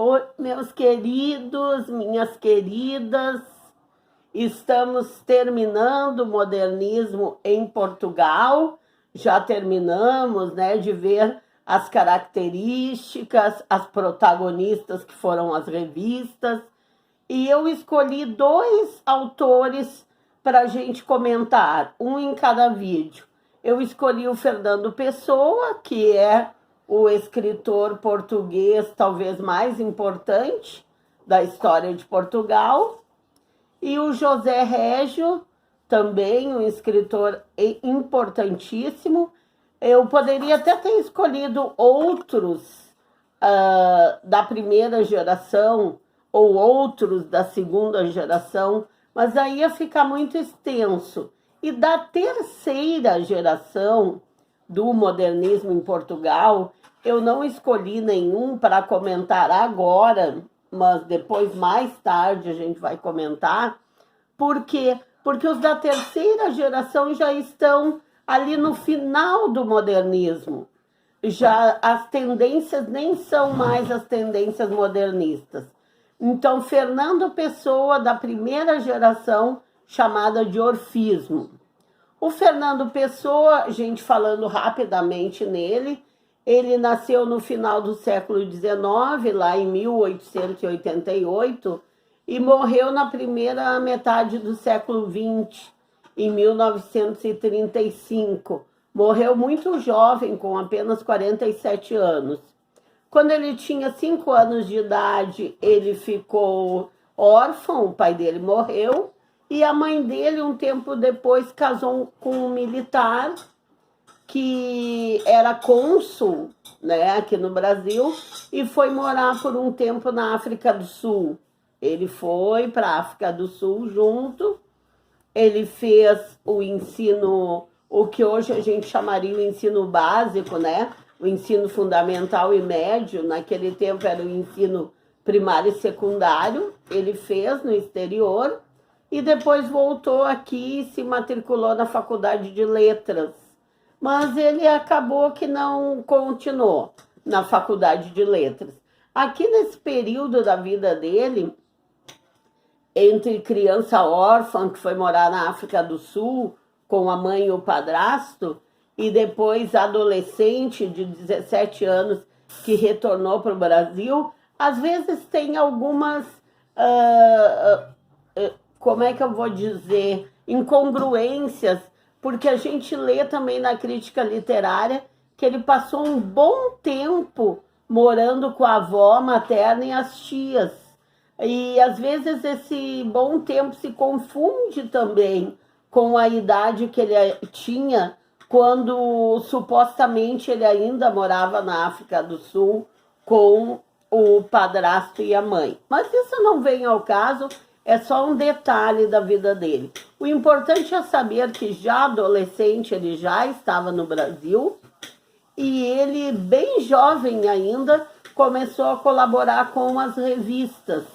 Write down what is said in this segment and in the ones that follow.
Oi, meus queridos, minhas queridas, estamos terminando o modernismo em Portugal. Já terminamos, né, de ver as características, as protagonistas que foram as revistas, e eu escolhi dois autores para a gente comentar, um em cada vídeo. Eu escolhi o Fernando Pessoa, que é o escritor português talvez mais importante da história de Portugal, e o José Régio, também um escritor importantíssimo. Eu poderia até ter escolhido outros da primeira geração ou outros da segunda geração, mas aí ia ficar muito extenso. E da terceira geração do modernismo em Portugal, eu não escolhi nenhum para comentar agora, mas depois, mais tarde, a gente vai comentar. Por quê? Porque os da terceira geração já estão ali no final do modernismo. Já as tendências nem são mais as tendências modernistas. Então, Fernando Pessoa, da primeira geração, chamada de orfismo. O Fernando Pessoa, gente, falando rapidamente nele, ele nasceu no final do século XIX, lá em 1888, e morreu na primeira metade do século XX, em 1935. Morreu muito jovem, com apenas 47 anos. Quando ele tinha 5 anos de idade, ele ficou órfão, o pai dele morreu, e a mãe dele, um tempo depois, casou com um militar que era cônsul, né, aqui no Brasil, e foi morar por um tempo na África do Sul. Ele foi para a África do Sul junto, ele fez o ensino, o que hoje a gente chamaria o ensino básico, né? O ensino fundamental e médio, naquele tempo era o ensino primário e secundário, ele fez no exterior e depois voltou aqui e se matriculou na Faculdade de Letras. Mas ele acabou que não continuou na Faculdade de Letras. Aqui nesse período da vida dele, entre criança órfã, que foi morar na África do Sul, com a mãe e o padrasto, e depois adolescente de 17 anos que retornou para o Brasil, às vezes tem algumas, como é que eu vou dizer, incongruências, porque a gente lê também na crítica literária que ele passou um bom tempo morando com a avó materna e as tias. E às vezes esse bom tempo se confunde também com a idade que ele tinha quando supostamente ele ainda morava na África do Sul com o padrasto e a mãe. Mas isso não vem ao caso, é só um detalhe da vida dele. O importante é saber que já adolescente ele já estava no Brasil e ele, bem jovem ainda, começou a colaborar com as revistas.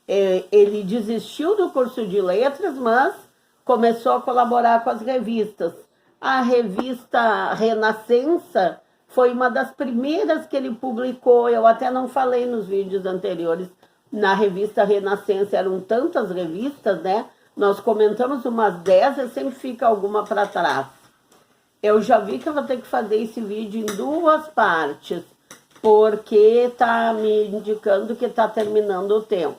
Ele desistiu do curso de letras, mas começou a colaborar com as revistas. A revista Renascença foi uma das primeiras que ele publicou. Eu até não falei nos vídeos anteriores. Na revista Renascença eram tantas revistas, né? Nós comentamos umas 10 e sempre fica alguma para trás. Eu já vi que eu vou ter que fazer esse vídeo em 2 partes, porque tá me indicando que tá terminando o tempo.